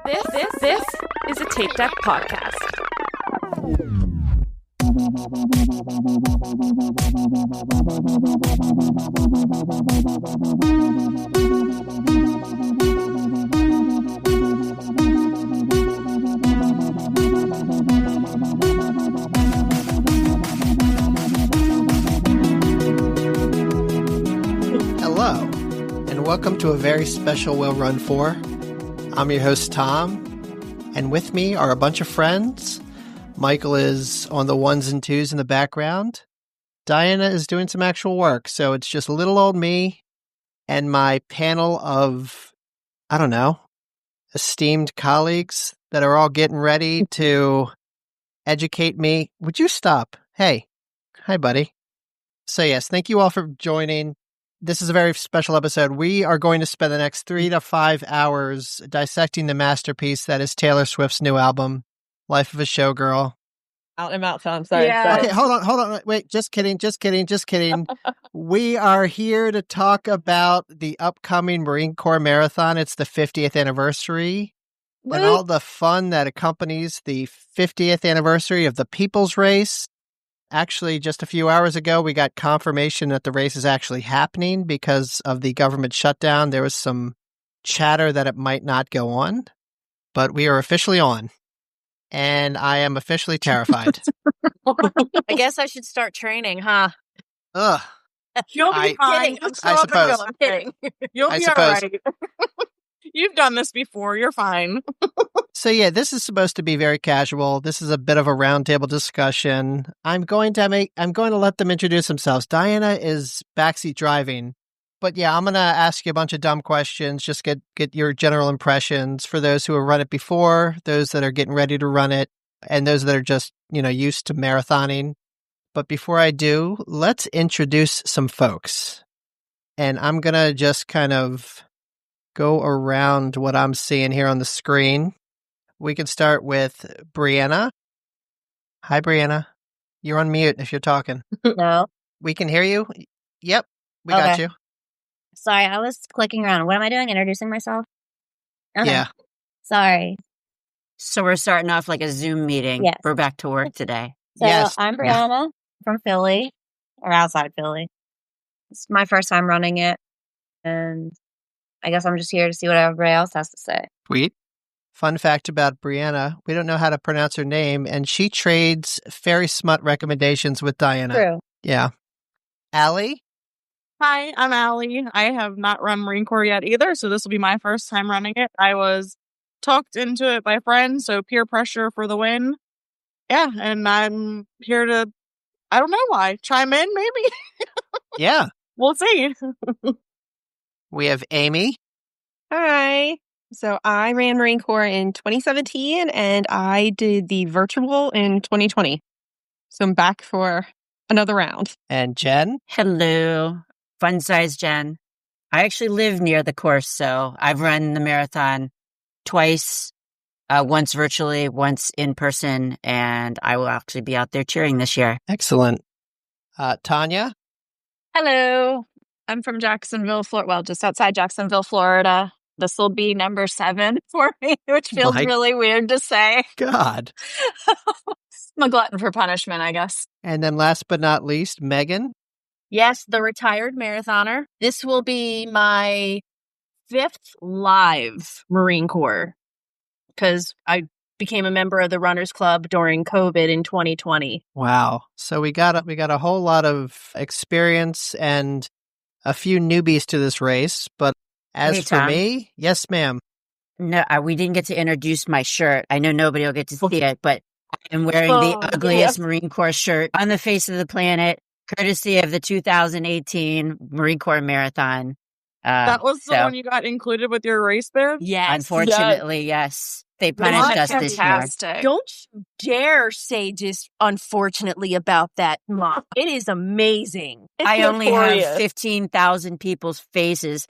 This is a Tape Deck podcast. Hello, and welcome to a very special Will Run 4. I'm your host, Tom, and with me are a bunch of friends. Michael is on the ones and twos in the background. Diana is doing some actual work, so it's just little old me and my panel of, esteemed colleagues that are all getting ready to educate me. Would you stop? Hey. Hi, buddy. So yes, thank you all for joining. This is a very special episode. We are going to spend the next 3 to 5 hours dissecting the masterpiece that is Taylor Swift's new album, Life of a Showgirl. Out and out, Tom. Sorry. Yeah. Okay, hold on. Wait, just kidding. We are here to talk about the upcoming Marine Corps Marathon. It's the 50th anniversary and all the fun that accompanies the 50th anniversary of the People's Race. Actually, just a few hours ago, we got confirmation that the race is actually happening because of the government shutdown. There was some chatter that it might not go on, but we are officially on, and I am officially terrified. I guess I should start training, huh? Ugh. You'll be fine. I suppose. I'm kidding. You'll I be all suppose. right. You've done this before. You're fine. So yeah, this is supposed to be very casual. This is a bit of a roundtable discussion. I'm going to let them introduce themselves. Diana is backseat driving, but yeah, I'm going to ask you a bunch of dumb questions. Just get your general impressions for those who have run it before, those that are getting ready to run it, and those that are just used to marathoning. But before I do, let's introduce some folks, and I'm going to just kind of go around what I'm seeing here on the screen. We can start with Brianna. Hi, Brianna. You're on mute if you're talking. No. We can hear you. Yep, we got you. Sorry, I was clicking around. What am I doing? Introducing myself? Okay. Yeah. Sorry. So we're starting off like a Zoom meeting. Yes. We're back to work today. So Yes. I'm Brianna from Philly, or outside Philly. It's my first time running it, and I guess I'm just here to see what everybody else has to say. Sweet. Fun fact about Brianna, we don't know how to pronounce her name, and she trades fairy smut recommendations with Diana. True. Yeah. Allie? Hi, I'm Allie. I have not run Marine Corps yet either, so this will be my first time running it. I was talked into it by friends, so peer pressure for the win. Yeah, and I'm here to, I don't know why, chime in maybe? Yeah. We'll see. We have Amy. Hi. So I ran Marine Corps in 2017 and I did the virtual in 2020. So I'm back for another round. And Jen. Hello. Fun size Jen. I actually live near the course, so I've run the marathon twice, once virtually, once in person, and I will actually be out there cheering this year. Excellent. Tanya. Hello. I'm from Jacksonville, Florida. Well, just outside Jacksonville, Florida. This will be number 7 for me, which feels really weird to say. God. I'm a glutton for punishment, I guess. And then last but not least, Megan. Yes, the retired marathoner. This will be my 5th live Marine Corps because I became a member of the Runners Club during COVID in 2020. Wow. So we got a whole lot of experience and a few newbies to this race, but as Hey, for Tom. me, yes, ma'am. No, we didn't get to introduce my shirt. I know nobody will get to see it, but I'm wearing the ugliest Marine Corps shirt on the face of the planet, courtesy of the 2018 Marine Corps Marathon. That was the one you got included with your race bib? Yes. Unfortunately, yes. They punished us this year. Fantastic. Don't you dare say just unfortunately about that. It is amazing. I only have 15,000 people's faces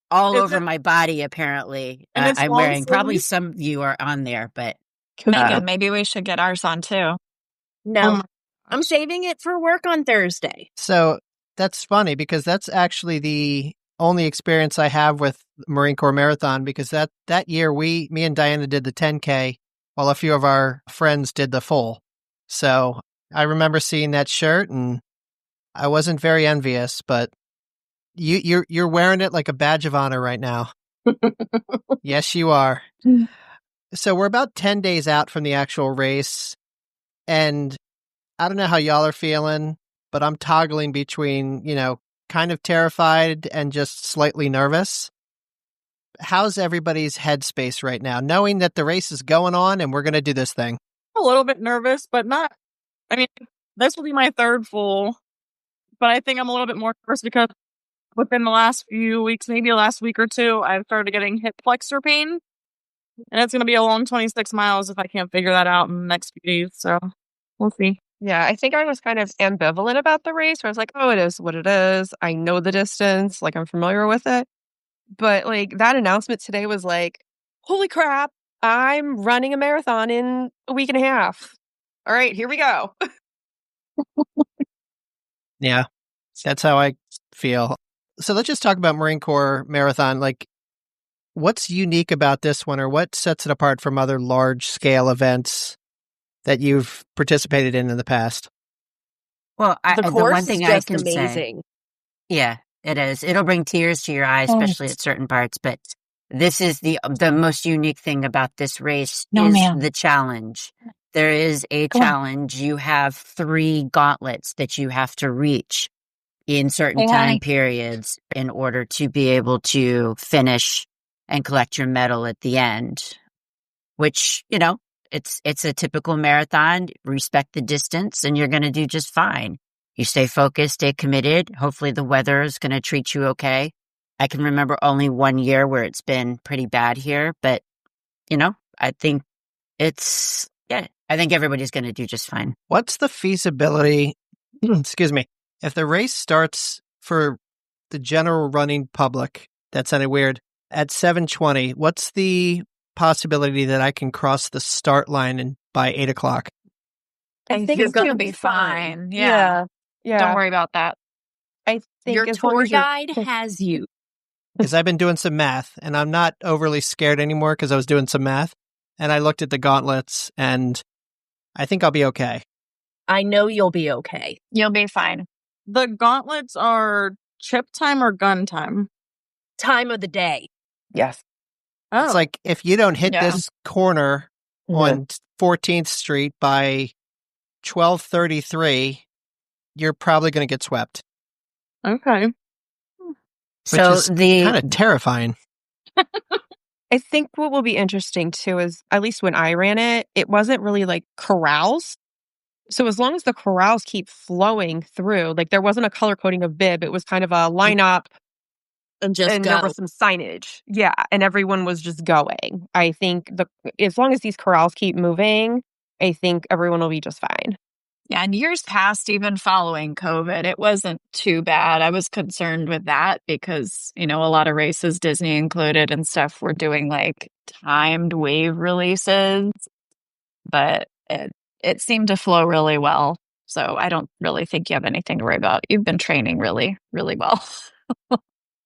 all over my body, apparently. And I'm wearing, probably some of you are on there, but Megan, maybe we should get ours on too. No, I'm saving it for work on Thursday. So that's funny because that's actually the only experience I have with Marine Corps Marathon, because that year me and Diana did the 10K while a few of our friends did the full. So I remember seeing that shirt and I wasn't very envious, but you're wearing it like a badge of honor right now. Yes, you are. So we're about 10 days out from the actual race, and I don't know how y'all are feeling, but I'm toggling between, kind of terrified and just slightly nervous. How's everybody's headspace right now, knowing that the race is going on and we're going to do this thing? A little bit nervous, but not. I mean, this will be my third full, but I think I'm a little bit more nervous because within the last few weeks, maybe the last week or two, I've started getting hip flexor pain. And it's going to be a long 26 miles if I can't figure that out in the next few days. So we'll see. Yeah, I think I was kind of ambivalent about the race, where I was like, oh, it is what it is. I know the distance, like I'm familiar with it. But like that announcement today was like, holy crap, I'm running a marathon in a week and a half. All right, here we go. Yeah, that's how I feel. So let's just talk about Marine Corps Marathon. Like, what's unique about this one, or what sets it apart from other large scale events that you've participated in the past? Well, The the course one thing is I just can say, amazing. yeah, it is. It'll bring tears to your eyes, especially at certain parts. But this is the most unique thing about this race is the challenge. There is a challenge. You have 3 gauntlets that you have to reach in certain time periods in order to be able to finish and collect your medal at the end, which, it's a typical marathon. Respect the distance and you're going to do just fine. You stay focused, stay committed. Hopefully the weather is going to treat you okay. I can remember only one year where it's been pretty bad here, but I think I think everybody's going to do just fine. What's the feasibility, excuse me, if the race starts for the general running public, that sounded weird, at 7:20, what's the possibility that I can cross the start line by 8 o'clock? I think You're it's going to gonna be fine. Yeah. Yeah. Yeah. Don't worry about that. I think Your as long tour as you're guide has you. Because I've been doing some math and I'm not overly scared anymore because I was doing some math and I looked at the gauntlets and I think I'll be okay. I know you'll be okay. You'll be fine. The gauntlets are chip time or gun time? Time of the day. Yes. Oh, It's like if you don't hit Yeah. this corner on 14th Street by 12:33, you're probably going to get swept, okay. which So is kind of terrifying. I think what will be interesting too is, at least when I ran it, it wasn't really like corrals. So as long as the corrals keep flowing through, like there wasn't a color coding of bib, it was kind of a lineup And just and go. there was some signage. Yeah, and everyone was just going. I think as long as these corrals keep moving, I think everyone will be just fine. Yeah, and years past, even following COVID, it wasn't too bad. I was concerned with that because, a lot of races, Disney included and stuff, were doing like timed wave releases, but it seemed to flow really well. So I don't really think you have anything to worry about. You've been training really, really well. You've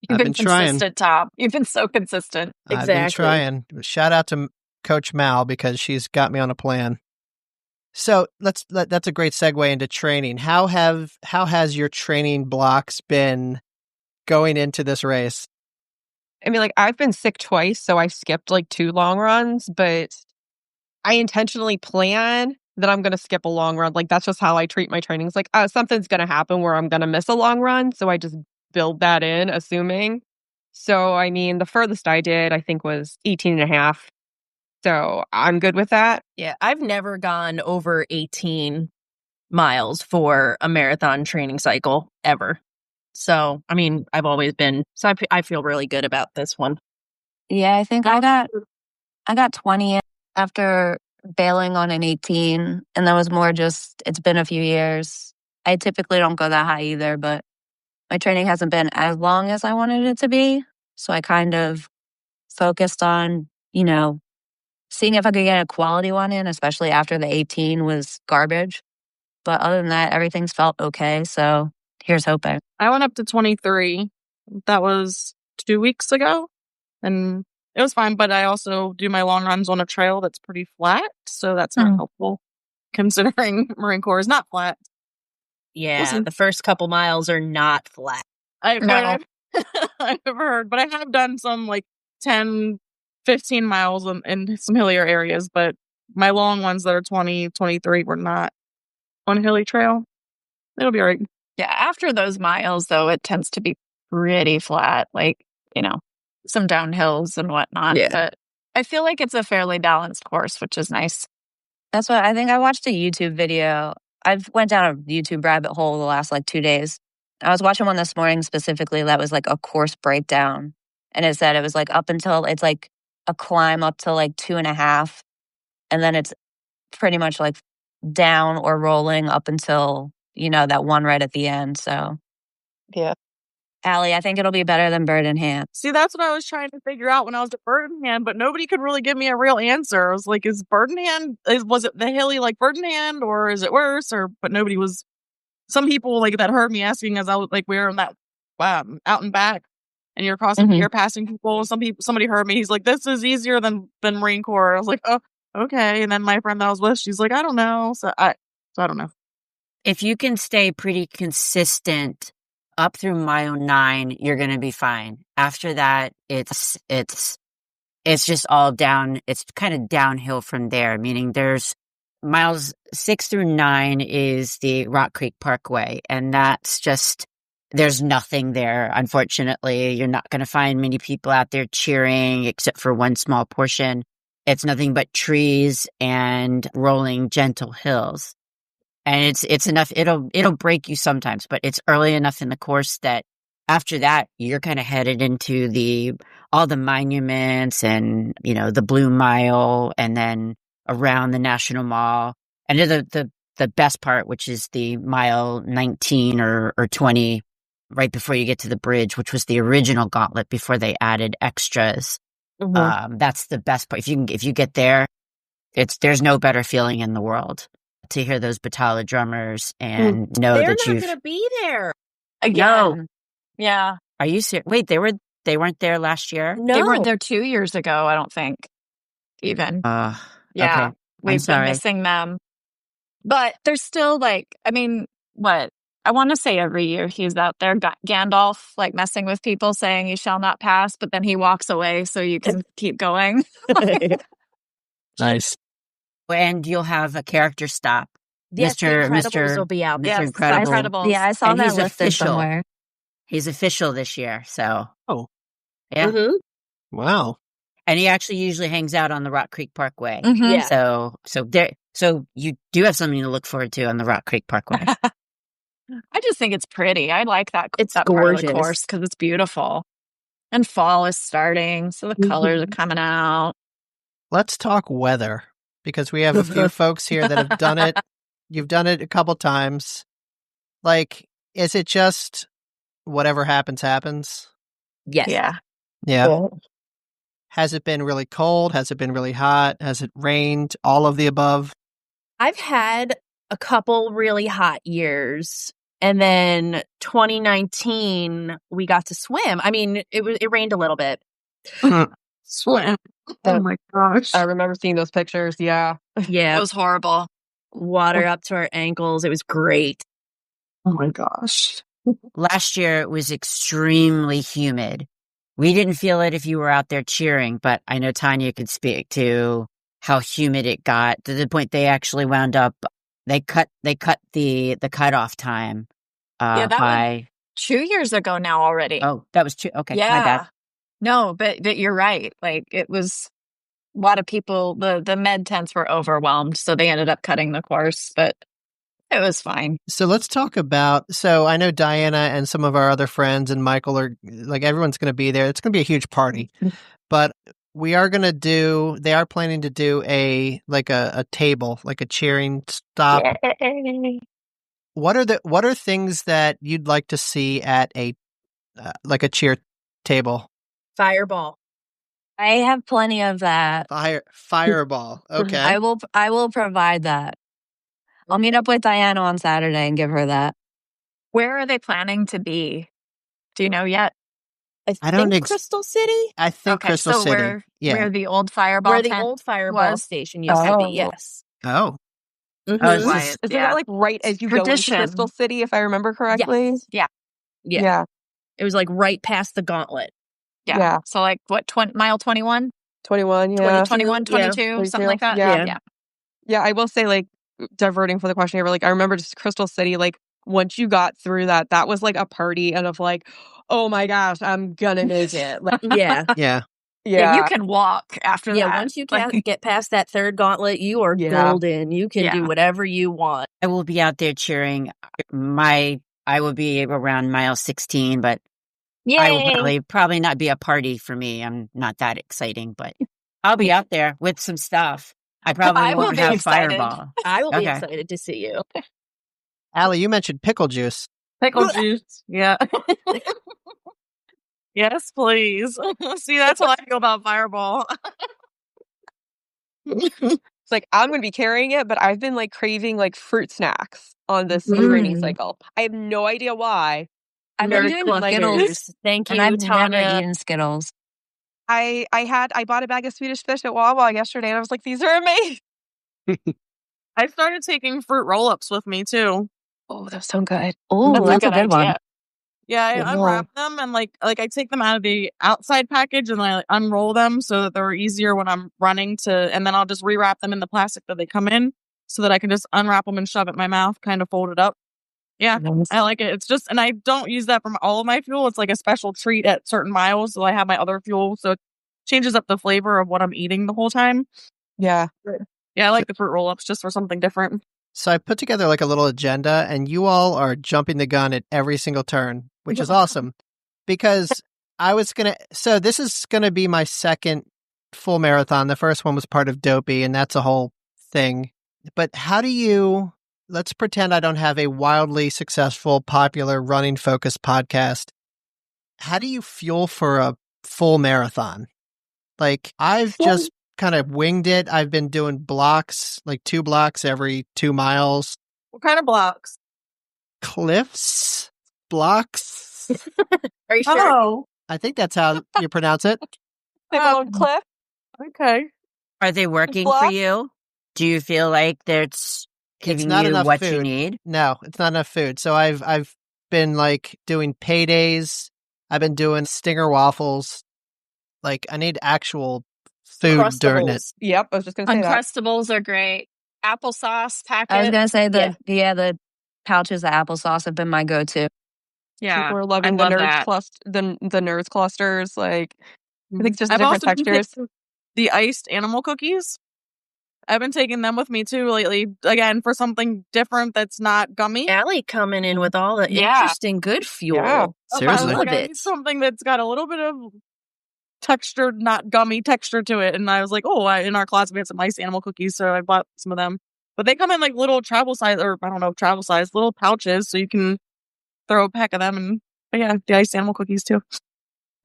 I've been trying. consistent, Tom. You've been so consistent. I've been Exactly. trying. Shout out to Coach Mal because she's got me on a plan. So that's a great segue into training. How has your training blocks been going into this race? I mean, like I've been sick twice, so I skipped like 2 long runs, but I intentionally plan that I'm going to skip a long run. Like that's just how I treat my training. It's like, something's going to happen where I'm going to miss a long run, so I just build that in, assuming. So, I mean, the furthest I did, I think, was 18 and a half. So I'm good with that. Yeah, I've never gone over 18 miles for a marathon training cycle ever. So, I mean, I've always been, so I feel really good about this one. Yeah, I think I got 20 after bailing on an 18, and that was more just, it's been a few years. I typically don't go that high either, but my training hasn't been as long as I wanted it to be. So I kind of focused on, seeing if I could get a quality one in, especially after the 18 was garbage. But other than that, everything's felt okay. So here's hoping. I went up to 23 That was 2 weeks ago, and it was fine. But I also do my long runs on a trail that's pretty flat, so that's not helpful considering Marine Corps is not flat. Yeah, Listen. the first couple miles are not flat. I've No. never heard, but I have done some like 10, 15 miles in some hillier areas, but my long ones that are 20, 23 were not on a hilly trail. It'll be all right. Yeah, after those miles, though, it tends to be pretty flat, like, some downhills and whatnot. Yeah. But I feel like it's a fairly balanced course, which is nice. That's what I think. I watched a YouTube video. I've went down a YouTube rabbit hole the last 2 days. I was watching one this morning specifically that was a course breakdown. And it said it was up until it's a climb up to 2.5. And then it's pretty much down or rolling up until, that one right at the end. So, Yeah. Allie, I think it'll be better than Bird in Hand. See, that's what I was trying to figure out when I was at Bird in Hand, but nobody could really give me a real answer. I was like, is Bird in Hand, was it the hilly like Bird in Hand, or is it worse? But nobody was. Some people that heard me asking as I was we were in that out and back, and you're passing people. Somebody heard me. He's like, this is easier than Marine Corps. I was like, oh, okay. And then my friend that I was with, she's like, I don't know. So I don't know. If you can stay pretty consistent up through mile 9, you're going to be fine. After that, it's just all down. It's kind of downhill from there, meaning there's miles 6 through 9 is the Rock Creek Parkway. And that's just, there's nothing there. Unfortunately, you're not going to find many people out there cheering except for one small portion. It's nothing but trees and rolling gentle hills. And it's enough. It'll break you sometimes, but it's early enough in the course that after that, you're kind of headed into all the monuments and, the Blue Mile, and then around the National Mall. And the best part, which is the mile 19 or 20, right before you get to the bridge, which was the original gauntlet before they added extras. That's the best part. If you get there, there's no better feeling in the world to hear those Batala drummers and know They're that not going to be there again. No. Yeah. Are you serious? Wait, they weren't there last year? No, They weren't there 2 years ago, I don't think. Even. Yeah. Okay. We've We've been missing them. But there's still what? I want to say every year he's out there, Gandalf, messing with people saying you shall not pass, but then he walks away so you can keep going. Nice. And you'll have a character stop. yes, the Incredibles will be out. Mr. Yes, Incredible. Incredibles. Yeah, I saw And that he's listed official. somewhere. He's official this year, so. Oh. Yeah. Mm-hmm. Wow. And he actually usually hangs out on the Rock Creek Parkway. Yeah. So you do have something to look forward to on the Rock Creek Parkway. I just think it's pretty. I like that. It's that part of gorgeous. the course because it's beautiful. And fall is starting, so the colors are coming out. Let's talk weather, because we have a few folks here that have done it. You've done it a couple times. Is it just whatever happens, happens? Yes. Yeah. Yeah. Cool. Has it been really cold? Has it been really hot? Has it rained? All of the above? I've had a couple really hot years. And then 2019, we got to swim. I mean, it rained a little bit. Swim. Oh my gosh. I remember seeing those pictures. Yeah. Yeah. It was horrible. Water up to our ankles. It was great. Oh my gosh. Last year, it was extremely humid. We didn't feel it if you were out there cheering, but I know Tanya could speak to how humid it got, to the point they actually wound up, they cut the cutoff time Yeah, that by 2 years ago now already. Oh, that was 2. Okay, yeah. my bad. No, but you're right. It was a lot of people, the med tents were overwhelmed, so they ended up cutting the course, but it was fine. So let's talk about, I know Diana and some of our other friends and Michael are, everyone's going to be there. It's going to be a huge party, but they are planning to do a table, a cheering stop. Yay. What are things that you'd like to see at a cheer table? Fireball. I have plenty of that. Fireball. Okay. I will provide that. I'll meet up with Diana on Saturday and give her that. Where are they planning to be? Do you know yet? I don't think Crystal City, I think Okay, Crystal so City. where the old fireball where the tent old fireball was. station used to be. Yes. Oh. Mhm. Oh, Isn't that like right as you go into Tradition. Crystal City, if I remember correctly? Yes. Yeah. Yeah. It was like right past the gauntlet. Yeah. So like what, mile 21? 21, yeah. 21, 22, something like that? Yeah. Yeah, I will say, like, diverting from the question here, but, like, I remember just Crystal City, like, once you got through that, that was, like, a party and of, like, "Oh my gosh, I'm gonna make it." Like, Yeah. Yeah. Yeah, you can walk after that. Yeah, once you get past that third gauntlet, you are golden. You can do whatever you want. I will be out there cheering. I will be around mile 16, but I will probably not be a party for me. I'm not that exciting, but I'll be out there with some stuff. I probably will won't be have excited. Fireball. I will be excited to see you. Allie, you mentioned pickle juice. Pickle juice. Yeah. Yes, please. See, that's how I feel about Fireball. It's like, I'm gonna be carrying it, but I've been, like, craving, like, fruit snacks on this training cycle. I have no idea why. I've been doing Skittles. Thank you, And I've Tanya. never eaten Skittles. I bought a bag of Swedish Fish at Wawa yesterday, and I was like, "These are amazing." I started taking fruit roll-ups with me, too. Oh, those sound good. Oh, that's a good one. Yeah, I unwrap them and like I take them out of the outside package and I unroll them so that they're easier when I'm running and then I'll just rewrap them in the plastic that they come in so that I can just unwrap them and shove it in my mouth, kind of fold it up. Yeah, I like it. It's just, and I don't use that from all of my fuel. It's like a special treat at certain miles. So I have my other fuel. So it changes up the flavor of what I'm eating the whole time. Yeah. Yeah, I like the fruit roll-ups just for something different. So I put together like a little agenda, and you all are jumping the gun at every single turn, which is awesome. Because so this is going to be my second full marathon. The first one was part of Dopey, and that's a whole thing. But let's pretend I don't have a wildly successful, popular running focused podcast. How do you fuel for a full marathon? Like, I've just kind of winged it. I've been doing blocks, like 2 blocks every 2 miles. What kind of blocks? Cliffs? Blocks? Are you sure? Oh. I think that's how you pronounce it. They call Cliff. Okay. Are they working for you? Do you feel like it's giving not you enough what food. you need? No, it's not enough food. So I've been like doing paydays. I've been doing Stinger waffles. Like, I need actual food during it. Yep, I was just going to say that. Uncrustables are great. Applesauce packet. I was going to say the pouches of applesauce have been my go-to. Yeah, people are loving the nerds clusters. Like, I think just I've different also been textures. taking the iced animal cookies. I've been taking them with me too lately. Again, for something different that's not gummy. Allie coming in with all the interesting good fuel. Yeah. Seriously. I need something that's got a little bit of textured, not gummy texture to it. And I was like, in our closet we had some iced animal cookies, so I bought some of them. But they come in like little travel size little pouches, so you can throw a pack of them. And the iced animal cookies too.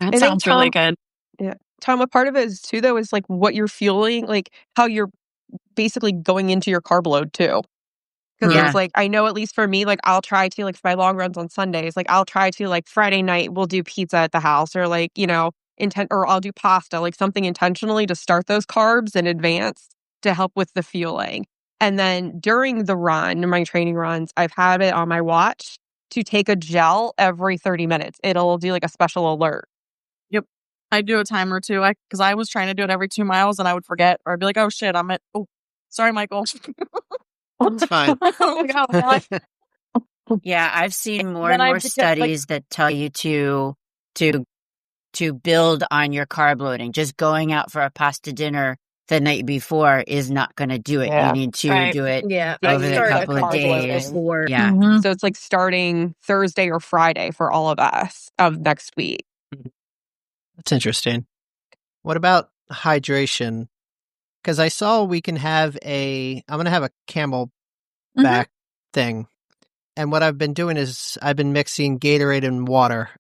That sounds really good. Yeah. Tom, a part of it is too, though, is like what you're fueling, like how you're basically going into your carb load too. Because it's like, I know at least for me, like I'll try to, like for my long runs on Sundays, like I'll try to, like Friday night we'll do pizza at the house, or like, or I'll do pasta, like something intentionally to start those carbs in advance to help with the fueling. And then during the run, my training runs, I've had it on my watch to take a gel every 30 minutes. It'll do like a special alert. Yep. I do a timer too, because I was trying to do it every 2 miles and I would forget, or I'd be like, oh shit, sorry, Michael. It's fine. Yeah, I've seen more and more studies that tell you to build on your carb loading. Just going out for a pasta dinner the night before is not going to do it. Yeah. You need to do it over the couple of days. Yeah. So it's like starting Thursday or Friday for all of us of next week. That's interesting. What about hydration? Because I saw we can have I'm going to have a Camelback thing. And what I've been doing is I've been mixing Gatorade and water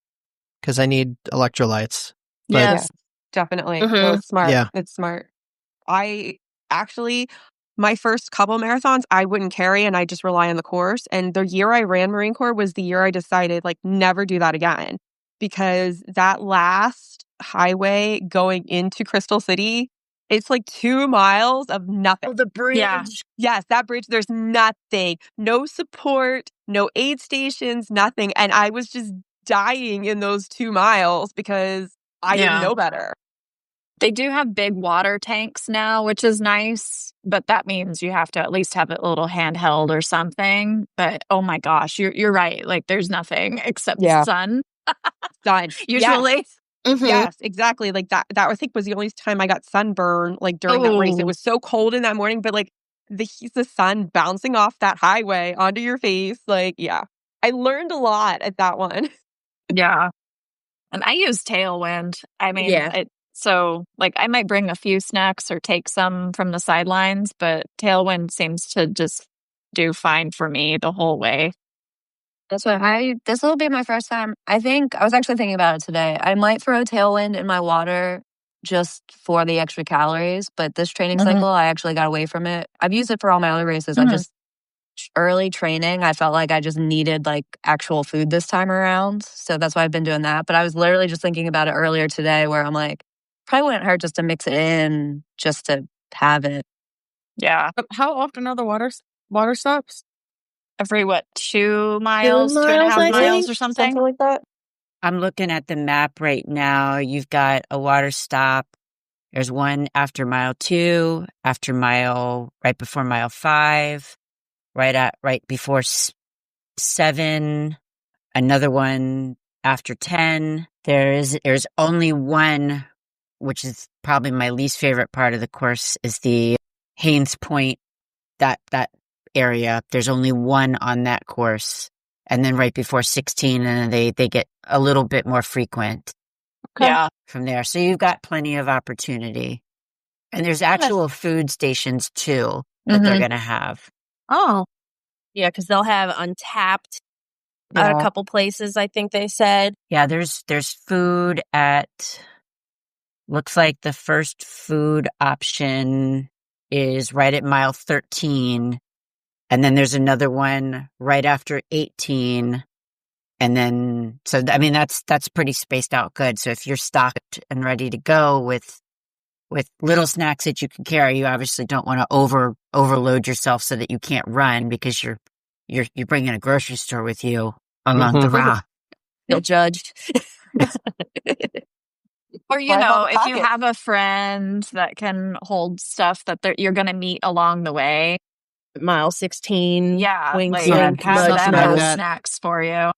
because I need electrolytes. Yes, definitely. No, it's smart. Yeah. It's smart. I actually, my first couple marathons, I wouldn't carry and I just rely on the course. And the year I ran Marine Corps was the year I decided, like, never do that again. because that last highway going into Crystal City, it's like 2 miles of nothing. Oh, the bridge. Yeah. Yes, that bridge, there's nothing. No support, no aid stations, nothing. And I was just dying in those 2 miles because I didn't know better. They do have big water tanks now, which is nice, but that means you have to at least have a little handheld or something. But oh my gosh, you're right. Like there's nothing except sun. Sun. Usually. Yes, exactly. Like that I think was the only time I got sunburn like during that race. It was so cold in that morning, but like the sun bouncing off that highway onto your face. Like, yeah. I learned a lot at that one. Yeah. And I use Tailwind. I mean, so like I might bring a few snacks or take some from the sidelines, but Tailwind seems to just do fine for me the whole way. That's what this will be my first time. I think I was actually thinking about it today. I might throw Tailwind in my water just for the extra calories, but this training cycle, I actually got away from it. I've used it for all my other races. I just early training, I felt like I just needed like actual food this time around. So that's why I've been doing that. But I was literally just thinking about it earlier today where I'm like, probably wouldn't hurt just to mix it in just to have it. Yeah. How often are the water stops? Every 2 miles, 2.5 miles or something like that. I'm looking at the map right now. You've got a water stop. There's one after mile 2, right before mile 5, right before 7, another one after 10. There's only one, which is probably my least favorite part of the course, is the Haynes Point, that area. There's only one on that course. And then right before 16, and then they get a little bit more frequent. Yeah. From there. So you've got plenty of opportunity. And there's actual food stations too that they're going to have. Oh. Yeah, because they'll have Untapped at a couple places, I think they said. Yeah, there's food at, looks like the first food option is right at mile 13. And then there's another one right after 18. And then, so, I mean, that's pretty spaced out good. So if you're stocked and ready to go with little snacks that you can carry, you obviously don't want to overload yourself so that you can't run because you're bringing a grocery store with you along the route. Feel judged. Or, if you have a friend that can hold stuff that you're going to meet along the way. Mile 16. Yeah. Wing like, Sink, have them like as that. snacks for you.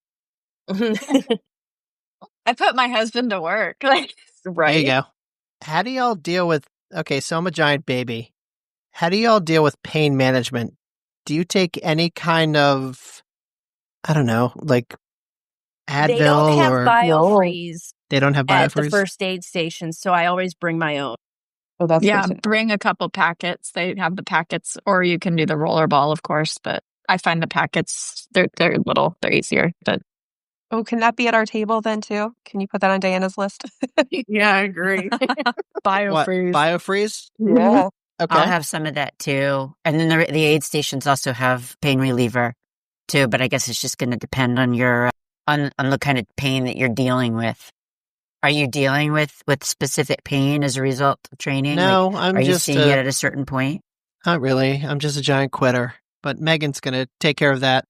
I put my husband to work. There you go. How do y'all deal with, okay, so I'm a giant baby. How do y'all deal with pain management? Do you take any kind of, I don't know, like Advil They don't have or BioFreeze they don't have at the BioFreeze? first aid station, so I always bring my own. Oh, that's bring a couple packets. They have the packets, or you can do the rollerball, of course, but I find the packets, they're little, they're easier. But oh, can that be at our table then too? Can you put that on Diana's list? Yeah, I agree. BioFreeze. BioFreeze? Yeah. Okay. I'll have some of that too. And then the aid stations also have pain reliever too, but I guess it's just going to depend on your, on the kind of pain that you're dealing with. Are you dealing with specific pain as a result of training? No, are you seeing it at a certain point? Not really. I'm just a giant quitter. But Megan's going to take care of that.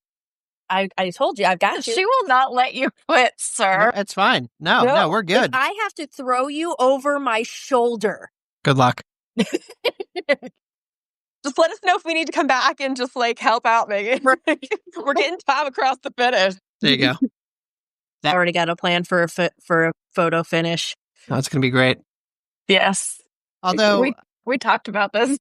I told you, I've got you. she will not let you quit, sir. No, it's fine. No, we're good. If I have to throw you over my shoulder. Good luck. Just let us know if we need to come back and just like help out, Megan. We're getting time across the finish. There you go. I already got a plan for a photo finish. That's going to be great. Yes. Although we talked about this.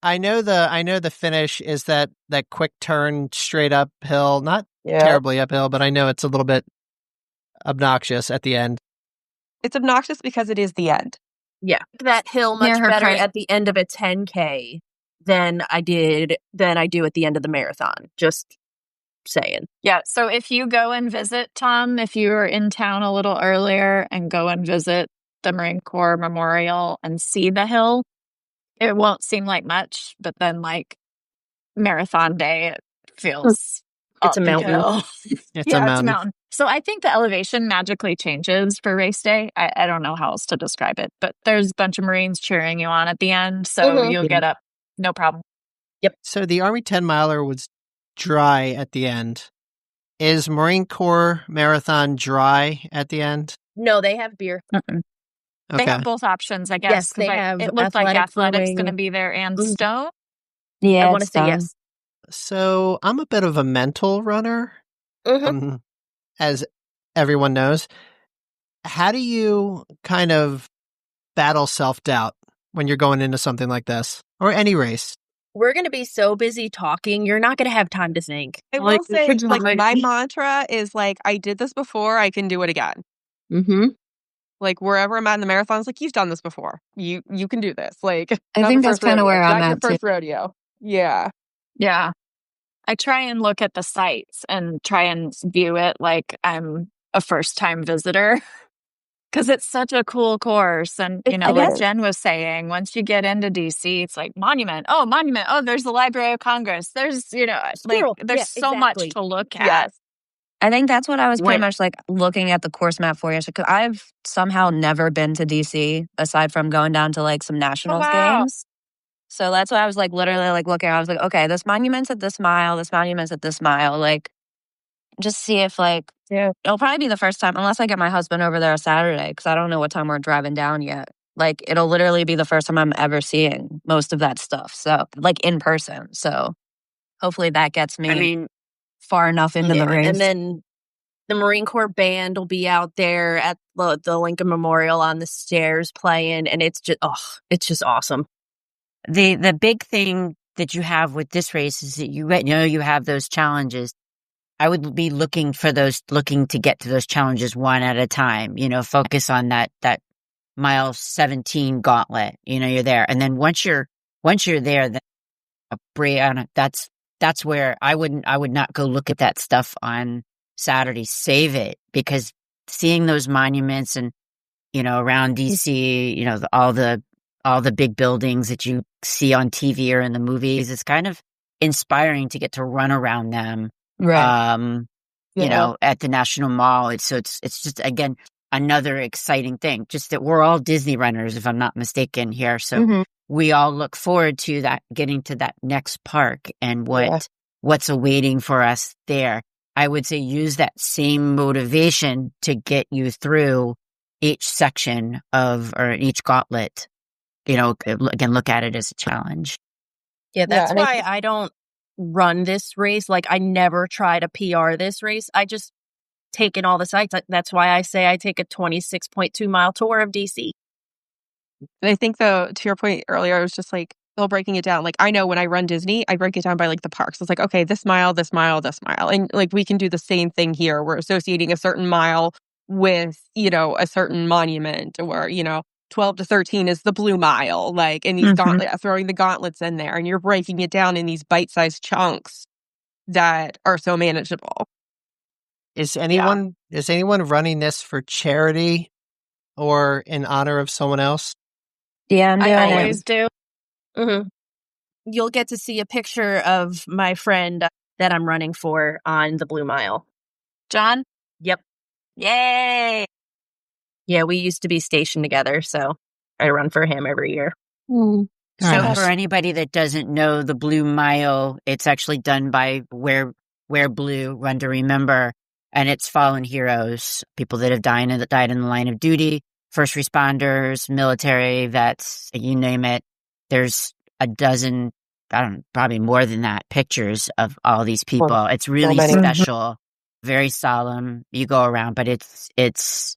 I know the finish is that quick turn straight uphill, not terribly uphill, but I know it's a little bit obnoxious at the end. It's obnoxious because it is the end. Yeah. That hill much better at the end of a 10K than I do at the end of the marathon. Just saying. Yeah. So if you go and visit, Tom, if you're in town a little earlier and go and visit the Marine Corps Memorial and see the hill, it won't seem like much, but then like marathon day, it feels It's a mountain. It's a mountain. So I think the elevation magically changes for race day. I don't know how else to describe it, but there's a bunch of Marines cheering you on at the end. So you'll get up. No problem. Yep. So the Army 10 miler was dry at the end. Is Marine Corps Marathon dry at the end? No, they have beer. Okay. They have both options, I guess. Yes, they have. It looks like athletics going to rowing. be there and stone. Yeah, I want to say yes. So I'm a bit of a mental runner, as everyone knows. How do you kind of battle self-doubt when you're going into something like this or any race? We're going to be so busy talking, you're not going to have time to think. I will say, like, my mantra is, like, I did this before, I can do it again. Like, wherever I'm at in the marathons, like, you've done this before. You can do this. Like, I think that's kind of where I'm at, your first too. rodeo. Yeah. Yeah. I try and look at the sites and try and view it like I'm a first-time visitor. Because it's such a cool course. And, like Jen was saying, once you get into DC, it's like monument. Oh, there's the Library of Congress. There's, there's so much to look at. Yes. I think that's what I was pretty much like looking at the course map for yesterday. Because I've somehow never been to DC aside from going down to like some nationals games. So that's why I was like literally like looking. I was like, okay, this monument's at this mile. This monument's at this mile. Like, just see if like it'll probably be the first time, unless I get my husband over there Saturday, because I don't know what time we're driving down yet. Like, it'll literally be the first time I'm ever seeing most of that stuff. So, like, in person. So, hopefully that gets me far enough into the race. And then the Marine Corps band will be out there at the Lincoln Memorial on the stairs playing, and it's just awesome. The big thing that you have with this race is that you have those challenges. I would be looking to get to those challenges one at a time, focus on that mile 17 gauntlet, you're there. And then once you're there, then Brianna, that's where I would not go look at that stuff on Saturday. Save it, because seeing those monuments and, around DC, all the big buildings that you see on TV or in the movies, it's kind of inspiring to get to run around them. Right. At the National Mall. It's just, again, another exciting thing. Just that we're all Disney runners, if I'm not mistaken here. So we all look forward to that, getting to that next park and what's awaiting for us there. I would say use that same motivation to get you through each section or each gauntlet. Again, look at it as a challenge. Yeah, that's why I don't run this race. Like, I never try to PR this race. I just take in all the sites. That's why I say I take a 26.2 mile tour of DC. And I think, though, to your point earlier, I was just like, still breaking it down. Like, I know when I run Disney, I break it down by like the parks. It's like, okay, this mile, this mile, this mile. And like, we can do the same thing here. We're associating a certain mile with, a certain monument, or, 12 to 13 is the Blue Mile, like, and these throwing the gauntlets in there, and you're breaking it down in these bite-sized chunks that are so manageable. Is anyone running this for charity or in honor of someone else? Yeah, I'm doing I always do. You'll get to see a picture of my friend that I'm running for on the Blue Mile. John? Yep. Yay! Yeah, we used to be stationed together, so I run for him every year. So for anybody that doesn't know the Blue Mile, it's actually done by Wear Blue, Run to Remember, and it's fallen heroes, people that have died in the line of duty, first responders, military, vets, you name it. There's a dozen, probably more than that, pictures of all these people. It's really special, very solemn. You go around, but it's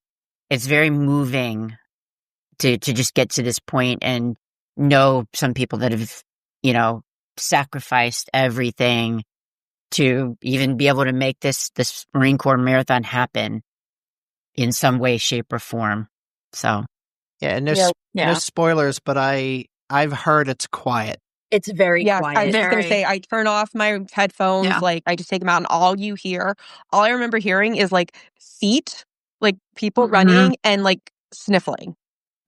very moving to just get to this point and know some people that have, sacrificed everything to even be able to make this Marine Corps marathon happen in some way, shape, or form. So, no spoilers, but I've heard it's quiet. It's very quiet. I was just going to say, I turn off my headphones, like, I just take them out, and all I remember hearing is, like, feet, like, people running and, like, sniffling.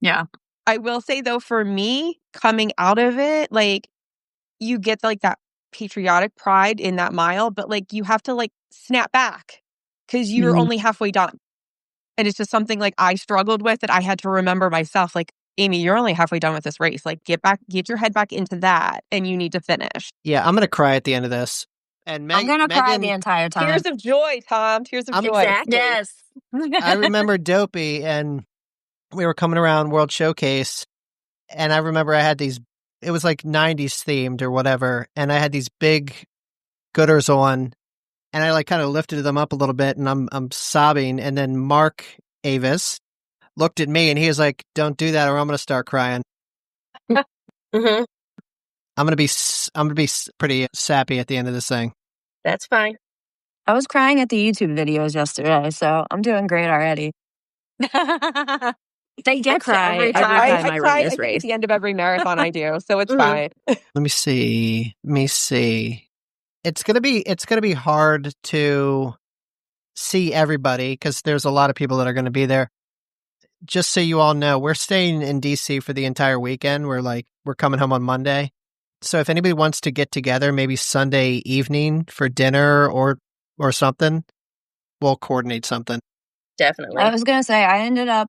Yeah. I will say, though, for me, coming out of it, like, you get, like, that patriotic pride in that mile, but like you have to like snap back because you're only halfway done. And it's just something like I struggled with that I had to remember myself, like, Amy, you're only halfway done with this race. Like, get your head back into that, and you need to finish. Yeah, I'm going to cry at the end of this. And I'm going to cry the Megan, entire time. Tears of joy, Tom. Tears of joy. Exactly. Yes. I remember Dopey, and we were coming around World Showcase, and I remember I had these, it was like 90s themed or whatever, and I had these big gooders on, and I like kind of lifted them up a little bit, and I'm sobbing, and then Mark Avis looked at me, and he was like, "Don't do that, or I'm going to start crying." Mm-hmm. I'm going to be pretty sappy at the end of this thing. That's fine. I was crying at the YouTube videos yesterday, so I'm doing great already. They get cry every time I I run cry, this I think, race. at the end of every marathon I do, so it's Mhm. fine. Let me see. It's going to be hard to see everybody because there's a lot of people that are going to be there. Just so you all know, we're staying in DC for the entire weekend. We're coming home on Monday. So if anybody wants to get together, maybe Sunday evening for dinner or something, we'll coordinate something. Definitely. I was gonna say I ended up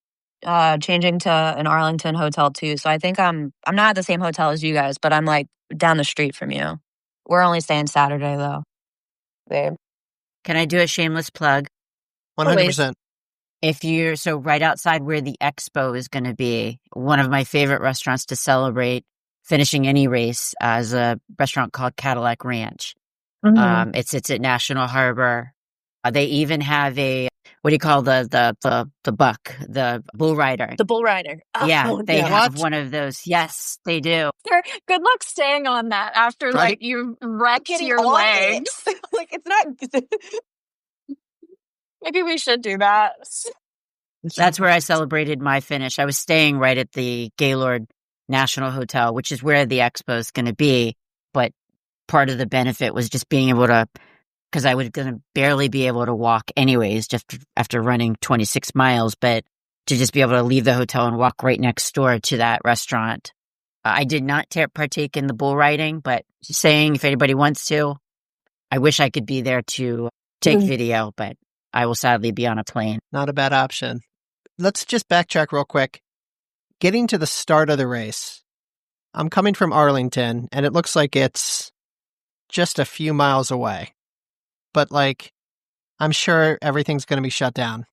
changing to an Arlington hotel too, so I think I'm not at the same hotel as you guys, but I'm like down the street from you. We're only staying Saturday though. Same. Can I do a shameless plug? 100%. If you're so right outside where the expo is going to be, one of my favorite restaurants to celebrate finishing any race is a restaurant called Cadillac Ranch. It sits at National Harbor. They even have a, what do you call the buck, the bull rider? The bull rider. Yeah, they have What? one of those. Yes, they do. Good luck staying on that after Right? like you wrecked Getting your on legs. it. Like, it's not. Maybe we should do that. That's where I celebrated my finish. I was staying right at the Gaylord National Hotel, which is where the expo is going to be. But part of the benefit was just being able to, because I was going to barely be able to walk anyways, just after running 26 miles, but to just be able to leave the hotel and walk right next door to that restaurant. I did not partake in the bull riding, but just saying if anybody wants to, I wish I could be there to take video, but I will sadly be on a plane. Not a bad option. Let's just backtrack real quick. Getting to the start of the race, I'm coming from Arlington, and it looks like it's just a few miles away. But, like, I'm sure everything's going to be shut down.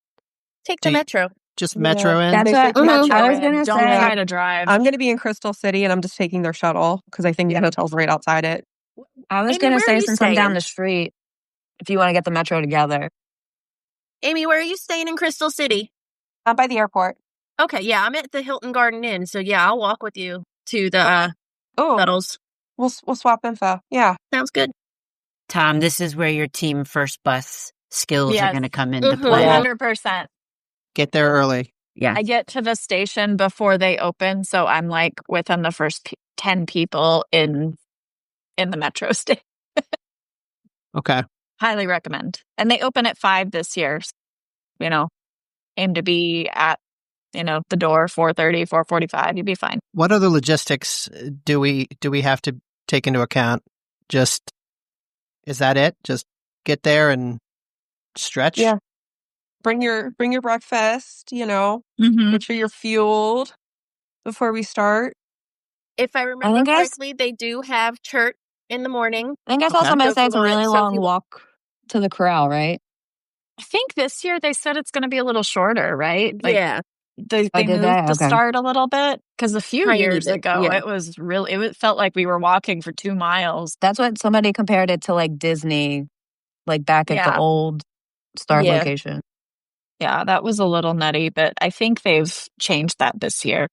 Take the metro. Just metro in? That's They what take metro I was in. gonna Don't say. try to drive. I'm going to be in Crystal City, and I'm just taking their shuttle because I think the hotel's right outside it. I was Amy, gonna where are say you since I'm down staying? the street, if you want to get the metro together. Amy, where are you staying in Crystal City? I'm by the airport. Okay, yeah, I'm at the Hilton Garden Inn, so yeah, I'll walk with you to the Oh, shuttles. we'll swap info. Yeah. Sounds good. Tom, this is where your team first bus skills are Yes. going to come into Mhm. play. 100%. Get there early. Yeah. I get to the station before they open, so I'm like within the first 10 people in the metro station. Okay. Highly recommend. And they open at 5 this year. You know, aim to be at, the door 4:30, 4:45. You'd be fine. What other logistics do we have to take into account? Just, is that it? Just get there and stretch? Yeah. Bring your breakfast, Mm-hmm. make sure you're fueled before we start. If I remember think I s- correctly, they do have church in the morning. I think I saw Okay. somebody So if say you it's a want- really so if long you- walk to the corral, right? I think this year they said it's going to be a little shorter, right? Like Yeah. they Oh, did moved they? the Okay. start a little bit because a few Tiny years bit, ago yeah. it was really felt like we were walking for 2 miles. That's what somebody compared it to, like Disney, like back at the Yeah. old start Yeah. location. Yeah, that was a little nutty, but I think they've changed that this year.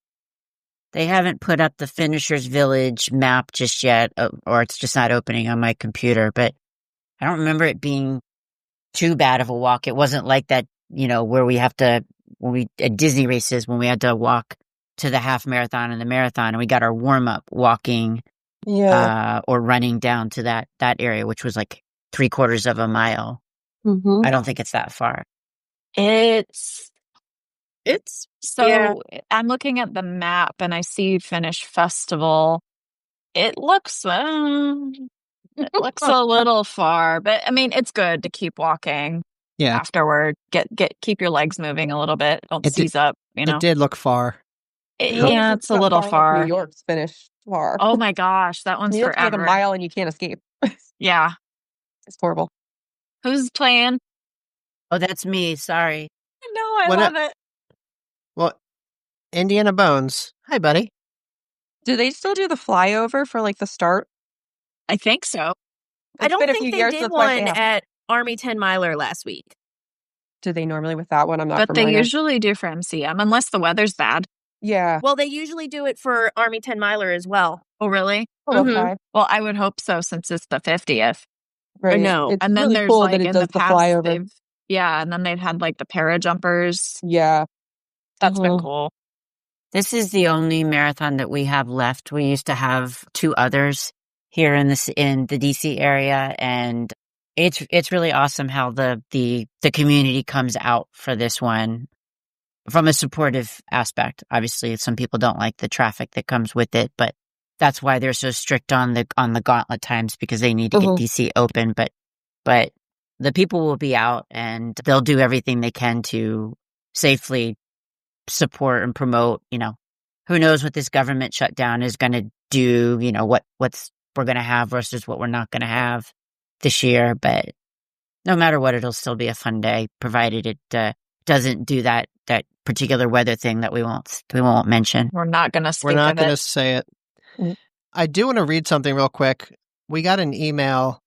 They haven't put up the Finishers Village map just yet, or it's just not opening on my computer, but I don't remember it being too bad of a walk. It wasn't like that, where we have to, at Disney races, when we had to walk to the half marathon and the marathon, and we got our warm up walking, or running down to that area, which was like 3/4 of a mile. Mm-hmm. I don't think it's that far. It's so Yeah. I'm looking at the map and I see Finish Festival. It looks It looks a little far, but I mean, it's good to keep walking afterward. Keep your legs moving a little bit. Don't seize up, It did look far. It's a little far. New York's finish far. Oh my gosh, that one's New York's forever. like a mile and you can't escape. Yeah. It's horrible. Who's playing? Oh, that's me. Sorry. No, I love it. Well, Indiana Bones. Hi, buddy. Do they still do the flyover for like the start? I think so. I don't think they did one at Army 10 Miler last week. Do they normally with that one? I'm not But familiar. they usually do for MCM, unless the weather's bad. Yeah. Well, they usually do it for Army 10 Miler as well. Oh, really? Okay. Well, I would hope so since it's the 50th. Right. No. It's And then really there's cool like that it in does the the past, flyover. and then they've had like the para jumpers. Yeah. That's been cool. This is the only marathon that we have left. We used to have 2 others here in the DC area, and it's really awesome how the community comes out for this one from a supportive aspect. Obviously, some people don't like the traffic that comes with it, but that's why they're so strict on the gauntlet times, because they need to get DC open. But the people will be out and they'll do everything they can to safely support and promote. Who knows what this government shutdown is going to do, what's we're going to have versus what we're not going to have this year. But no matter what, it'll still be a fun day, provided it doesn't do that particular weather thing that we won't mention. We're not going to speak We're not going to say it. I do want to read something real quick. We got an email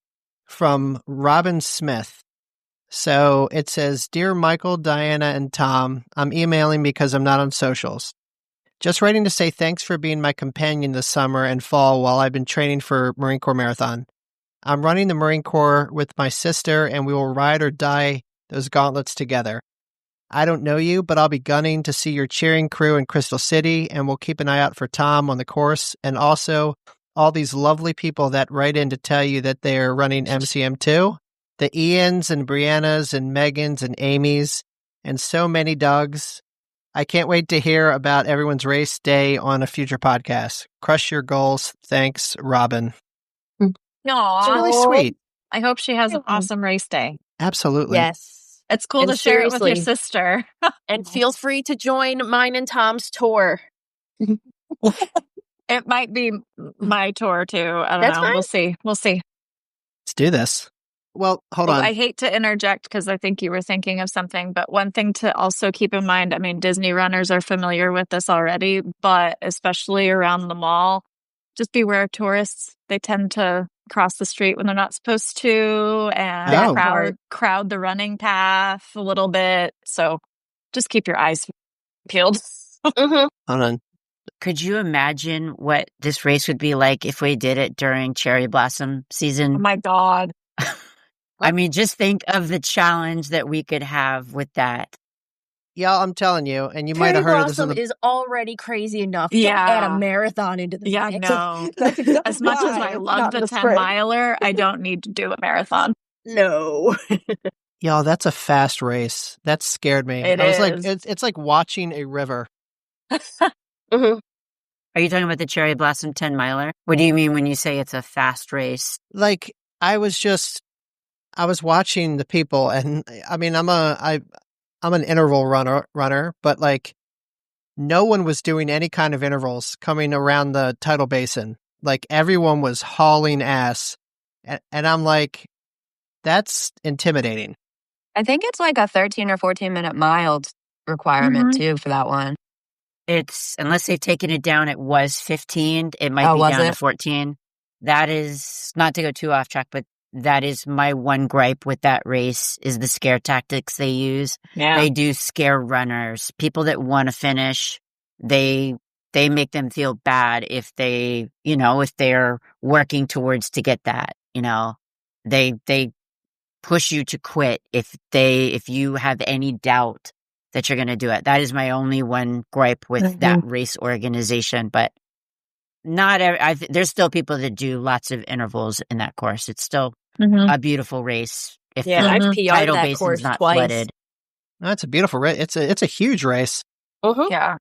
from Robin Smith. So it says, "Dear Michael, Diana, and Tom, I'm emailing because I'm not on socials. Just writing to say thanks for being my companion this summer and fall while I've been training for Marine Corps Marathon. I'm running the Marine Corps with my sister, and we will ride or die those gauntlets together. I don't know you, but I'll be gunning to see your cheering crew in Crystal City, and we'll keep an eye out for Tom on the course, and also all these lovely people that write in to tell you that they are running MCM too. The Ians and Briannas and Megans and Amy's, and so many Dougs. I can't wait to hear about everyone's race day on a future podcast. Crush your goals. Thanks, Robin." Aww. It's really sweet. I hope she has an awesome race day. Absolutely. Yes. It's cool to share it with your sister. And feel free to join mine and Tom's tour. It might be my tour too. I don't know. Fine. We'll see. Let's do this. Well, hold on. I hate to interject because I think you were thinking of something, but one thing to also keep in mind, I mean, Disney runners are familiar with this already, but especially around the mall, just beware of tourists. They tend to cross the street when they're not supposed to and crowd the running path a little bit. So just keep your eyes peeled. Hold on. Could you imagine what this race would be like if we did it during cherry blossom season? Oh my God. I mean, just think of the challenge that we could have with that. Yeah, I'm telling you, and you might have heard of this. Is already crazy enough to add a marathon into the mix. No. As much as I love the 10 miler, I don't need to do a marathon. No. Y'all, that's a fast race. That scared me. It was like, is. it's like watching a river. Are you talking about the cherry blossom 10 miler? What do you mean when you say it's a fast race? Like, I was watching the people, and I mean, I'm an interval runner, but like no one was doing any kind of intervals coming around the tidal basin. Like everyone was hauling ass. And I'm like, that's intimidating. I think it's like a 13 or 14 minute mild requirement too for that one. It's, unless they've taken it down, it was 15. It might be down to 14. That is, not to go too off track, but that is my one gripe with that race is the scare tactics they use. Yeah. They do scare runners. People that want to finish, they make them feel bad if they, if they're working towards to get that, they push you to quit if you have any doubt that you're going to do it. That is my only one gripe with that race organization, but there's still people that do lots of intervals in that course. It's still a beautiful race. If the I've PR'd tidal that basin's course not twice. flooded. That's a beautiful race. It's a huge race. Yeah.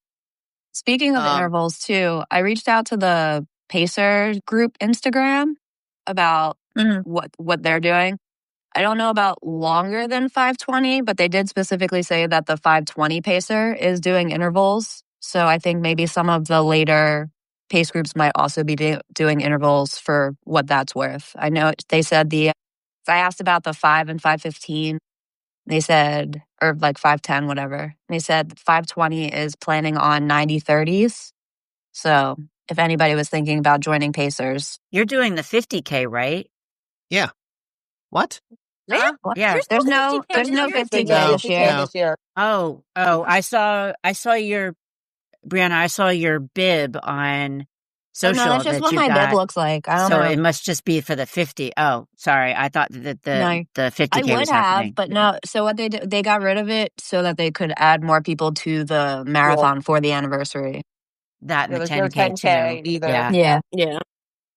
Speaking of intervals too, I reached out to the Pacer group Instagram about what they're doing. I don't know about longer than 520, but they did specifically say that the 520 pacer is doing intervals. So I think maybe some of the later pace groups might also be doing intervals for what that's worth. I know they said I asked about the 5 and 515. They said, or like 510, whatever. They said 520 is planning on 90/30s. So if anybody was thinking about joining Pacers. You're doing the 50K, right? Yeah. What? Really? Yeah. There's no 50K this year. No. Oh, I saw your, Brianna, I saw your bib on social. Oh, no, that's just that what you my got. bib looks like. I don't So know. it must just be for the 50. Oh, sorry. I thought that the 50K I would was have, happening. but no. So what they did, they got rid of it so that they could add more people to the marathon for the anniversary. That and the there's no 10K 10K too. either. Yeah.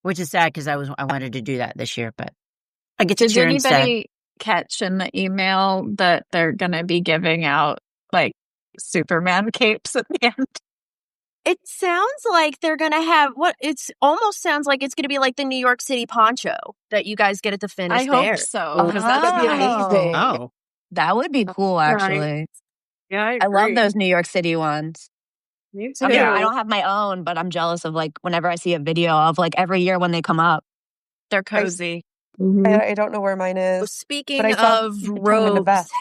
Which is sad because I wanted to do that this year, but I get to Did cheer instead. anybody catch in the email that they're going to be giving out like Superman capes at the end? It sounds like they're going to have almost sounds like it's going to be like the New York City poncho that you guys get at the finish I there. hope so, because that'd be Oh. amazing. Oh. That would be cool, actually. Yeah, I I love agree. those New York City ones. Me too. I mean, Yeah. I don't have my own, but I'm jealous of like whenever I see a video of like every year when they come up. They're cozy. I don't know where mine is. Speaking But I saw of you can put 'em in the robes, vest.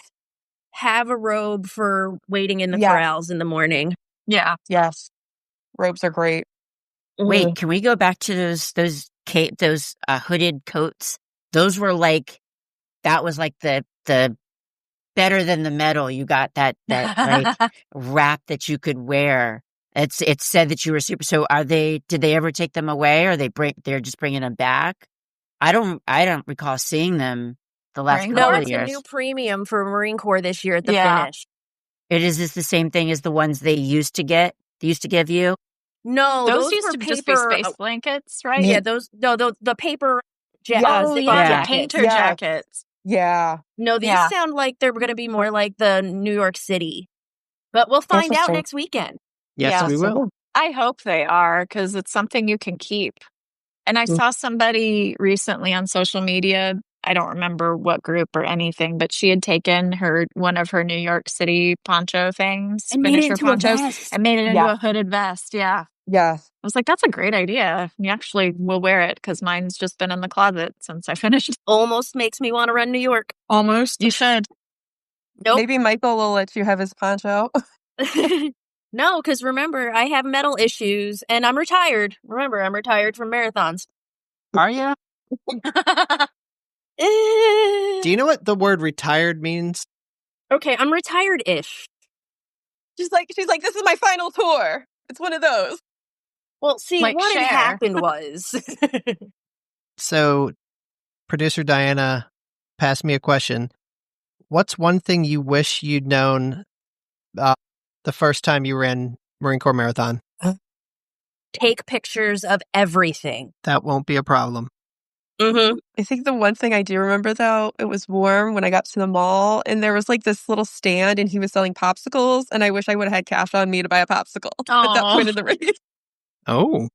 have a robe for waiting in the Yes. corrals in the morning. Yeah. Yes. Robes are great. Wait, can we go back to those hooded coats? Those were like, that was like the better than the medal. You got that like wrap that you could wear. It said that you were super. So did they ever take them away, or they're just bringing them back? I don't recall seeing them the last Right. couple No, of it's years. a new premium for Marine Corps this year at the Yeah. finish. Is this the same thing as the ones they used to give you? No, Those used were to paper, just be space blankets, right? Yeah, the paper Yes. zip-on yeah. jackets. Painter Yes. jackets. Yeah. No, these Yeah. sound like they're going to be more like the New York City. But we'll find out Interesting. next weekend. Yes, Yeah. we will. I hope they are, because it's something you can keep. And I saw somebody recently on social media, I don't remember what group or anything, but she had taken one of her New York City poncho things, And made it finisher into a ponchos, vest. and made it into Yeah. a hooded vest. Yeah. Yeah. I was like, that's a great idea. You actually will wear it, because mine's just been in the closet since I finished. Almost makes me want to run New York. Almost. You should. Nope. Maybe Michael will let you have his poncho. No, because remember, I have mental issues and I'm retired. Remember, I'm retired from marathons. Are you? Do you know what the word retired means? Okay, I'm retired-ish. She's like, this is my final tour. It's one of those. Well, see, Like what had Cher. happened was... So, producer Diana passed me a question. What's one thing you wish you'd known the first time you ran Marine Corps Marathon? Take pictures of everything. That won't be a problem. Mm-hmm. I think the one thing I do remember, though, it was warm when I got to the mall, and there was like this little stand, and he was selling popsicles, and I wish I would have had cash on me to buy a popsicle at that Aw. point in the race. Oh.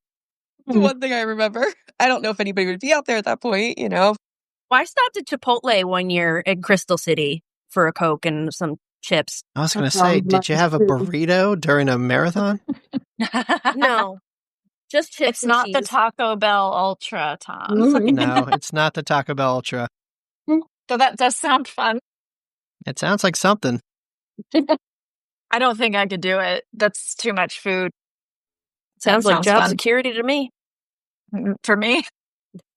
The one thing I remember. I don't know if anybody would be out there at that point, you know. Well, I stopped at Chipotle one year in Crystal City for a Coke and some chips. I was going to say, did you have a burrito during a marathon? No, just chips It's and not the cheese. Taco Bell Ultra, Tom. No, it's not the Taco Bell Ultra. So that does sound fun. It sounds like something. I don't think I could do it. That's too much food. Sounds That like job fun. security to me. For me.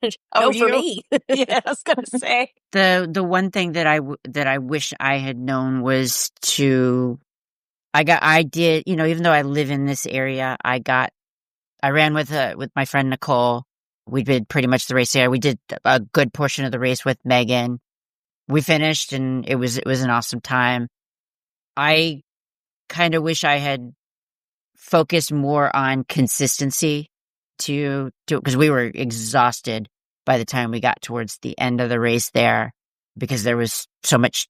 No, for you? me. Yeah, I was gonna say. The one thing that I wish I had known was I did, even though I live in this area, I ran with my friend Nicole. We did pretty much the race there. We did a good portion of the race with Megan. We finished, and it was an awesome time. I kind of wish I had focused more on consistency because we were exhausted by the time we got towards the end of the race there, because there was so much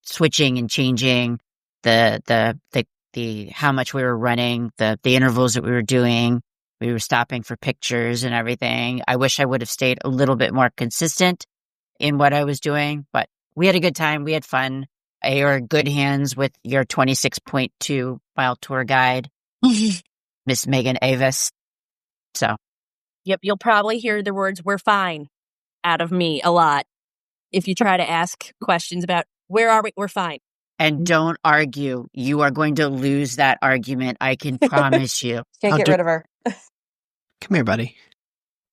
switching and changing, the how much we were running, the intervals that we were doing. We were stopping for pictures and everything. I wish I would have stayed a little bit more consistent in what I was doing, but we had a good time. We had fun. You're in good hands with your 26.2 mile tour guide, Miss Megan Avis. So, Yep, you'll probably hear the words "we're fine" out of me a lot if you try to ask questions about where are we. We're fine. and don't argue. You are going to lose that argument. I can promise you. Can't get rid of her. Come here, buddy.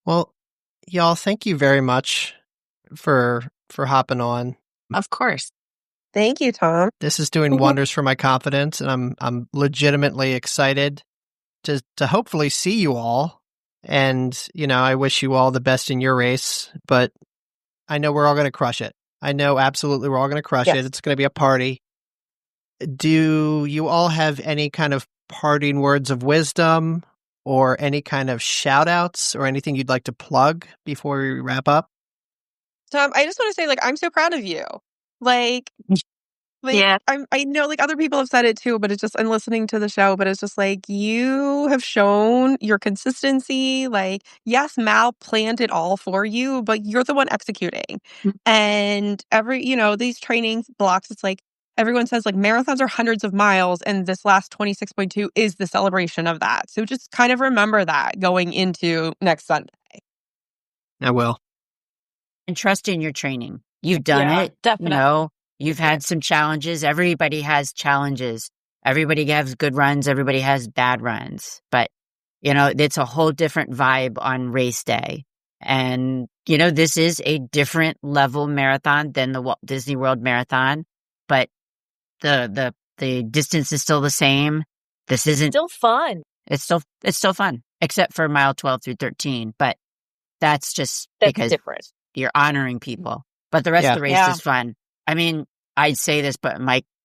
Well, y'all, thank you very much for hopping on. Of course. Thank you, Tom. This is doing wonders for my confidence, and I'm legitimately excited to hopefully see you all. And, I wish you all the best in your race, but I know we're all going to crush it. I know absolutely we're all going to crush it. It's going to be a party. Do you all have any kind of parting words of wisdom or any kind of shout outs or anything you'd like to plug before we wrap up? Tom, I just want to say, I'm so proud of you. Yeah. I know other people have said it too, but it's just, I'm listening to the show, but it's just you have shown your consistency. Yes, Mal planned it all for you, but you're the one executing. And these training blocks, it's everyone says marathons are hundreds of miles, and this last 26.2 is the celebration of that. So just kind of remember that going into next Sunday. I will. And trust in your training. You've done it. Definitely. You've had some challenges. Everybody has challenges. Everybody has good runs. Everybody has bad runs. But, it's a whole different vibe on race day. And, this is a different level marathon than the Walt Disney World Marathon. But the distance is still the same. This isn't Still fun. It's still fun, except for mile 12 through 13. But that's because different. You're honoring people. But the rest of the race is fun. I mean, I'd say this, but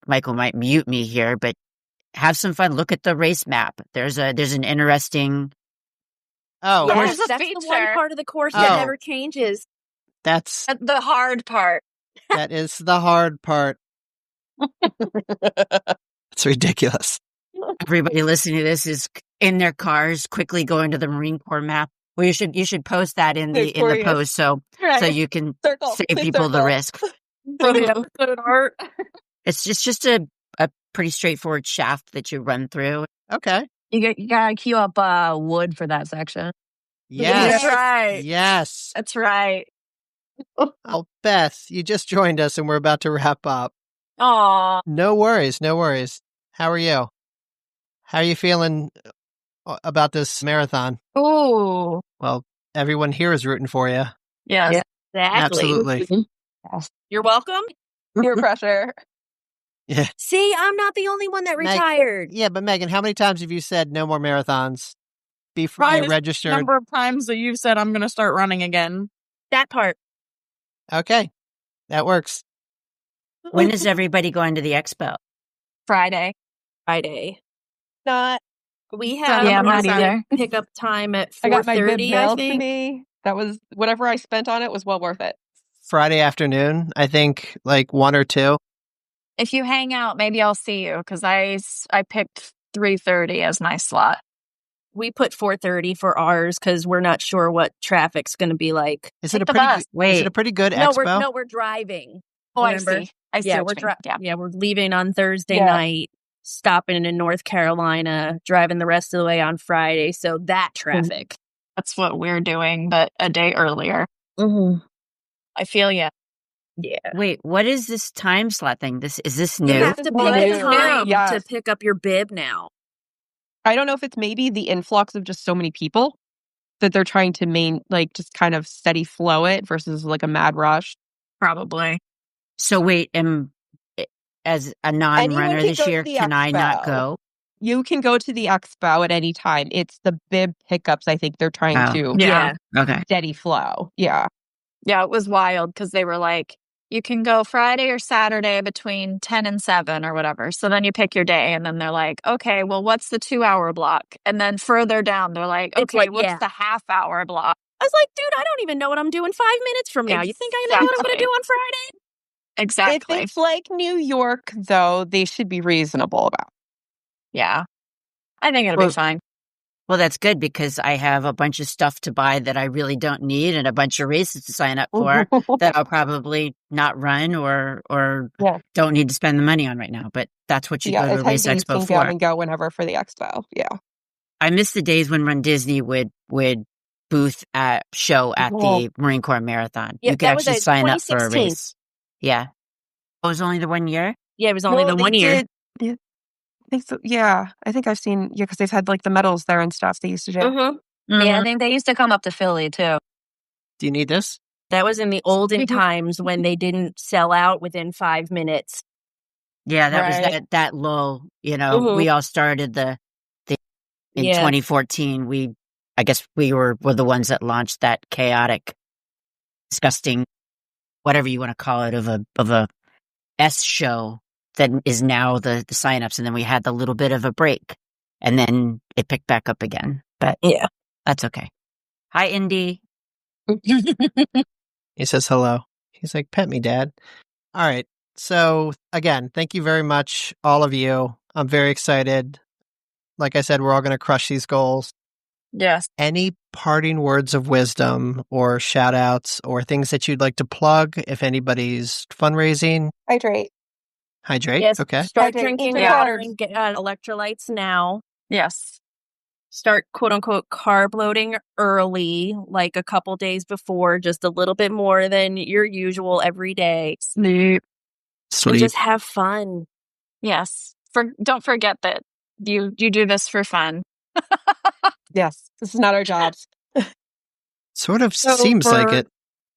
Michael might mute me here, but have some fun. Look at the race map. There's an interesting. Oh, yes, that's the one part of the course that never changes. That's the hard part. That is the hard part. It's ridiculous. Everybody listening to this is in their cars, quickly going to the Marine Corps map. Well, you should post that in the post so you can save people the risk. For the episode art. It's just a pretty straightforward shaft that you run through. Okay. You gotta queue up wood for that section. Yes. That's right. Yes. That's right. Oh, Beth, you just joined us and we're about to wrap up. Aw. No worries. How are you? How are you feeling about this marathon? Ooh. Well, everyone here is rooting for you. Yes. Exactly. Absolutely. You're welcome. Peer pressure. Yeah. See, I'm not the only one that retired. Yeah, but Megan, how many times have you said no more marathons before Probably you the registered? number of times that you've said I'm going to start running again. That part. Okay, that works. When is everybody going to the expo? Friday. Not. We have I'm not either. Pickup time at 4:30. I got my bib I mailed to think. me. That was whatever I spent on it was well worth it. Friday afternoon, I think, 1 or 2. If you hang out, maybe I'll see you because I picked 3:30 as my slot. We put 4:30 for ours because we're not sure what traffic's going to be like. Is it a the pretty? bus. Is it a pretty good expo? We're driving. Oh, Remember? I see. I see. Yeah, what you mean. yeah, we're leaving on Thursday night, stopping in North Carolina, driving the rest of the way on Friday. So that traffic. That's what we're doing, but a day earlier. Mm-hmm. I feel you. Yeah. Wait, what is this time slot thing? Is this new? You have to pick a time Yes. to pick up your bib now. I don't know if it's maybe the influx of just so many people that they're trying to just kind of steady flow it versus a mad rush. Probably. So wait, as a non-runner can this go to year, the can I not expo. go? You can go to the expo at any time. It's the bib pickups I think they're trying to Yeah. Okay. steady flow. Yeah. Yeah, it was wild because they were like, you can go Friday or Saturday between 10 and 7 or whatever. So then you pick your day and then they're like, okay, well, what's the 2-hour block? And then further down, they're like, It's okay, what's the half-hour block? I was like, dude, I don't even know what I'm doing 5 minutes from now. You think I know what I'm going to do on Friday? Exactly. If it's like New York, though, they should be reasonable about it. Yeah. I think it'll be fine. Well, that's good because I have a bunch of stuff to buy that I really don't need and a bunch of races to sign up for that I'll probably not run or don't need to spend the money on right now. But that's what you go to a race expo can for. come and go whenever for the expo. Yeah. I miss the days when Run Disney would booth at show at the Marine Corps Marathon. Yeah, You could actually sign up for a 2016. race. Yeah. It was only the 1 year? Yeah, it was only the 1 year. Yeah, I think so. Yeah, I think I've seen, because they've had like the medals there and stuff they used to do. Mm-hmm. Yeah, I think they used to come up to Philly too. Do you need this? That was in the olden times when they didn't sell out within 5 minutes. Yeah, that was that lull. You know, we all started in 2014. I guess we were the ones that launched that chaotic, disgusting, whatever you want to call it, of a S show that is now the signups, and then we had the little bit of a break, and then it picked back up again. But yeah, that's okay. Hi, Indy. He says hello. He's like, pet me, Dad. All right. So again, thank you very much, all of you. I'm very excited. Like I said, we're all going to crush these goals. Yes. Any parting words of wisdom or shout outs or things that you'd like to plug if anybody's fundraising? Hydrate. Yes. Okay. Start drinking water and get electrolytes now. Yes. Start quote unquote carb loading early, like a couple days before, just a little bit more than your usual every day. Sleep. And just have fun. Yes. Don't forget that you do this for fun. Yes. This is not our jobs. Sort of seems like it.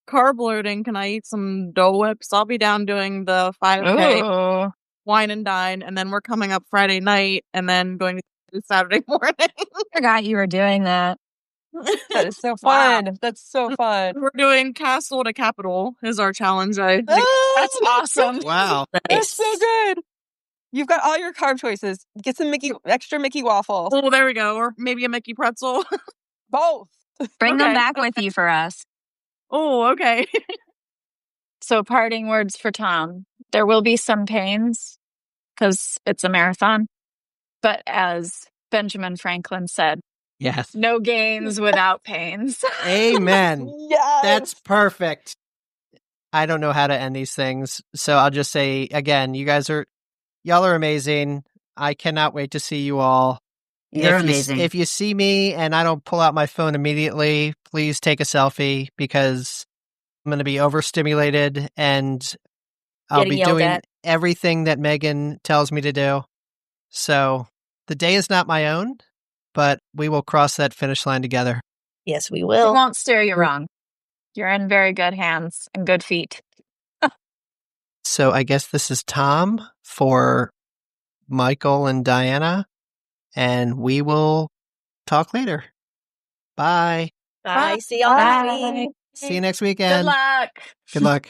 Carb loading, can I eat some Dole Whips? I'll be down doing the 5K wine and dine, and then we're coming up Friday night and then going to Saturday morning. Forgot you were doing that. That is so fun. Wow. That's so fun. We're doing Castle to Capital is our challenge. That's awesome. Wow. That's so good. You've got all your carb choices. Get some extra Mickey waffles. Oh, there we go. Or maybe a Mickey pretzel. Both. Bring them back with you for us. Oh, okay. So parting words for Tom. There will be some pains because it's a marathon. But as Benjamin Franklin said, yes, no gains without pains. Amen. Yes. That's perfect. I don't know how to end these things. So I'll just say again, y'all are amazing. I cannot wait to see you all. You're amazing. If you see me and I don't pull out my phone immediately, please take a selfie because I'm going to be overstimulated and I'll be doing everything that Megan tells me to do. So the day is not my own, but we will cross that finish line together. Yes, we will. It won't steer you wrong. You're in very good hands and good feet. So I guess this is Tom for Michael and Diana, and we will talk later. Bye. Bye. See y'all next week. See you next weekend. Good luck. Good luck.